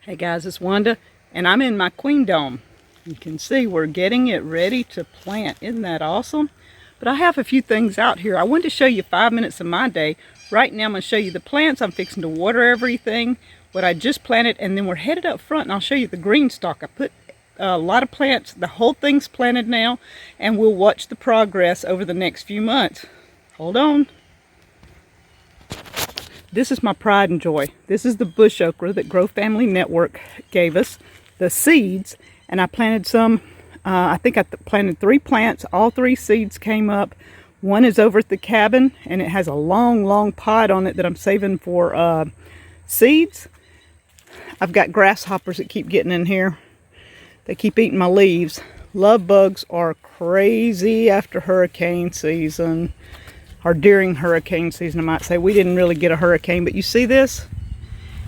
Hey guys, it's Wanda, and I'm in my QUEENDOME. You can see we're getting it ready to plant. Isn't that awesome? But I have a few things out here. I wanted to show you 5 minutes of my day. Right now I'm going to show you the plants. I'm fixing to water everything, what I just planted, and then we're headed up front and I'll show you the GreenStalk. I put a lot of plants, the whole thing's planted now, and we'll watch the progress over the next few months. Hold on. This is my pride and joy. This is the bush okra that Grow Family Network gave us, the seeds, and I planted some. I think I planted 3 plants. All 3 seeds came up. One is over at the cabin, and it has a long pod on it that I'm saving for seeds. I've got grasshoppers that keep getting in here. They keep eating my leaves. Love bugs are crazy after hurricane season. Or during hurricane season, I might say. We didn't really get a hurricane, but you see this?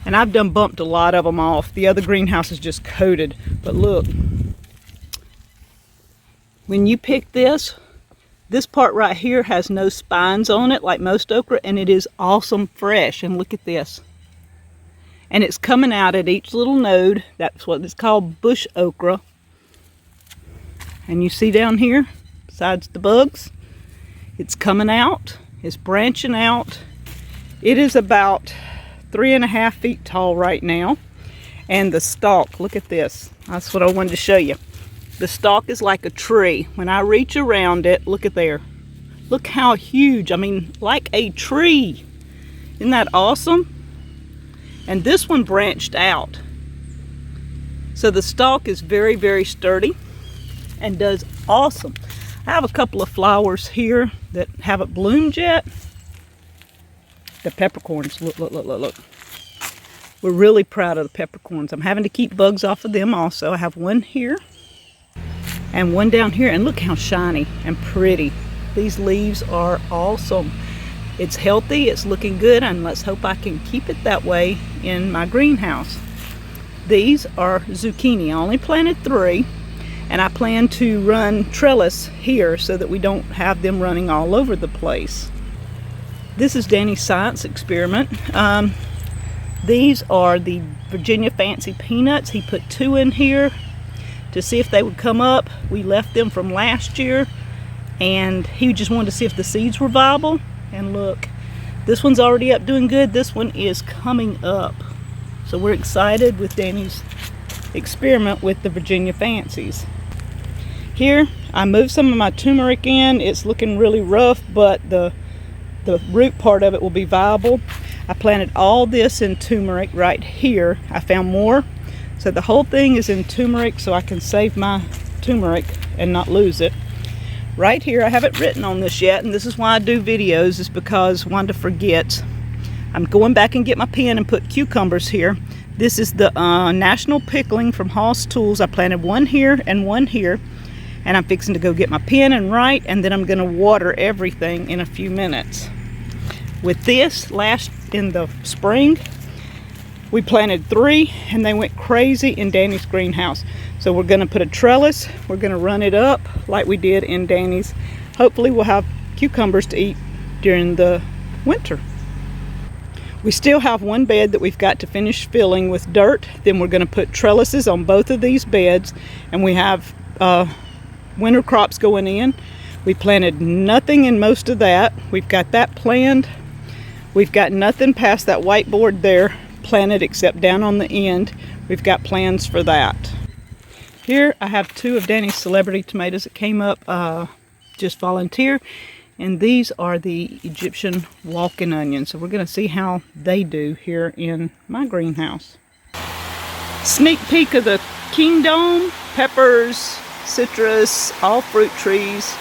And I've done bumped a lot of them off. The other greenhouse is just coated. But look, when you pick this part right here has no spines on it like most okra, and it is awesome fresh. And look at this. And it's coming out at each little node. That's what it's called, bush okra. And you see down here, besides the bugs, it's coming out, it's branching out. It is about 3.5 feet tall right now. And the stalk, look at this. That's what I wanted to show you. The stalk is like a tree. When I reach around it, look at there. Look how huge, I mean, like a tree. Isn't that awesome? And this one branched out. So the stalk is very sturdy and does awesome. I have a couple of flowers here that haven't bloomed yet. The peppercorns, look. We're really proud of the peppercorns. I'm having to keep bugs off of them also. I have one here and one down here, and look how shiny and pretty. These leaves are awesome. It's healthy, it's looking good, and let's hope I can keep it that way in my greenhouse. These are zucchini. I only planted 3. And I plan to run trellis here so that we don't have them running all over the place. This is Danny's science experiment. These are the Virginia Fancy Peanuts. He put 2 in here to see if they would come up. We left them from last year, and he just wanted to see if the seeds were viable. And look, this one's already up doing good. This one is coming up. So we're excited with Danny's experiment with the Virginia Fancies. Here, I moved some of my turmeric in. It's looking really rough, but the root part of it will be viable. I planted all this in turmeric right here. I found more. So the whole thing is in turmeric so I can save my turmeric and not lose it. Right here, I haven't written on this yet, and this is why I do videos, is because Wanda forgets. I'm going back and get my pen and put cucumbers here. This is the National Pickling from Hoss Tools. I planted one here and one here. And I'm fixing to go get my pen and write, and then I'm going to water everything in a few minutes. With this, in the spring, we planted 3, and they went crazy in Danny's greenhouse. So we're going to put a trellis. We're going to run it up like we did in Danny's. Hopefully we'll have cucumbers to eat during the winter. We still have one bed that we've got to finish filling with dirt. Then we're going to put trellises on both of these beds, and we have winter crops going in. We planted nothing in most of that. We've got that planned. We've got nothing past that whiteboard there planted except down on the end. We've got plans for that. Here I have 2 of Danny's celebrity tomatoes that came up just volunteer, and these are the Egyptian walking onions. So we're going to see how they do here in my greenhouse. Sneak peek of the KINGDOME, peppers, citrus, all fruit trees,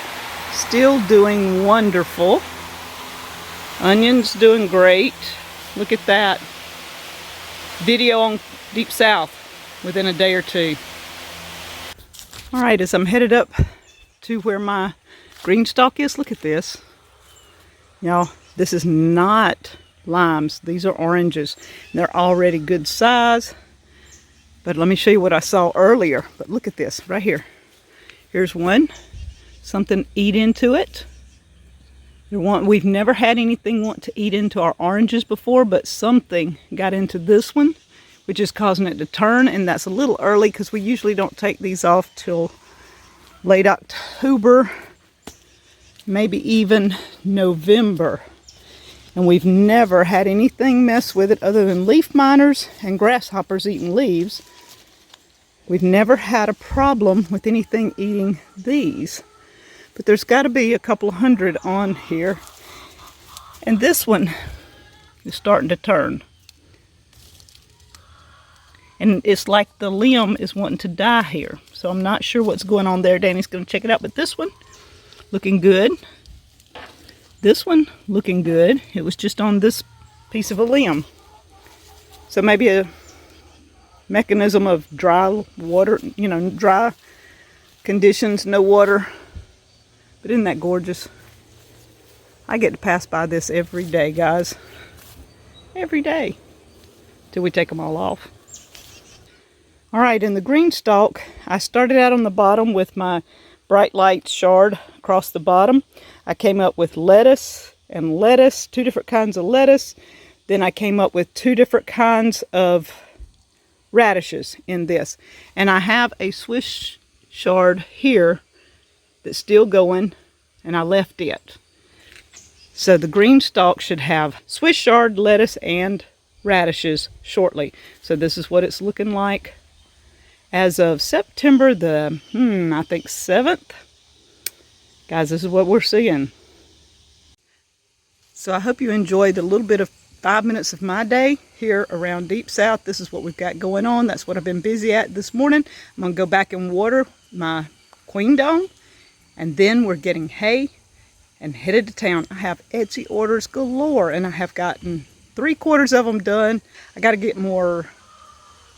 still doing wonderful. Onions doing great. Look at that. Video on Deep South within a day or 2. Alright, as I'm headed up to where my GreenStalk is, look at this. Y'all, this is not limes. These are oranges. They're already good size. But let me show you what I saw earlier. But look at this right here. Here's one. Something eat into it. We've never had anything want to eat into our oranges before, but something got into this one. which is causing it to turn, and that's a little early because we usually don't take these off till late October, maybe even November. And we've never had anything mess with it other than leaf miners and grasshoppers eating leaves. We've never had a problem with anything eating these. But there's got to be a couple hundred on here. And this one is starting to turn. And it's like the limb is wanting to die here. So I'm not sure what's going on there. Danny's going to check it out. But this one, looking good. This one, looking good. It was just on this piece of a limb. So maybe a mechanism of dry water, you know, dry conditions, no water. But isn't that gorgeous? I get to pass by this every day, guys. Every day. Till we take them all off. Alright, in the green stalk, I started out on the bottom with my bright light shard across the bottom. I came up with lettuce and lettuce, 2 different kinds of lettuce. Then I came up with 2 different kinds of radishes in this. And I have a Swiss chard here that's still going, and I left it. So the green stalk should have Swiss chard, lettuce, and radishes shortly. So this is what it's looking like as of September the, I think 7th. Guys, this is what we're seeing. So I hope you enjoyed a little bit of 5 minutes of my day here around Deep South. This is what we've got going on. That's what I've been busy at this morning. I'm going to go back and water my QUEENDOME, and then we're getting hay and headed to town. I have Etsy orders galore, and I have gotten 3/4 of them done. I got to get more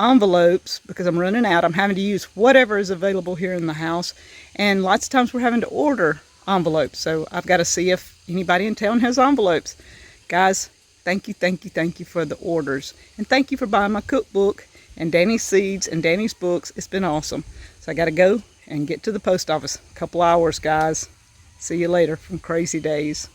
envelopes because I'm running out. I'm having to use whatever is available here in the house, and lots of times we're having to order envelopes. So I've got to see if anybody in town has envelopes. Guys, thank you for the orders, and thank you for buying my cookbook and Danny's seeds and Danny's books. It's been awesome. So I got to go and get to the post office. A couple hours, guys. See you later from Crazy Days.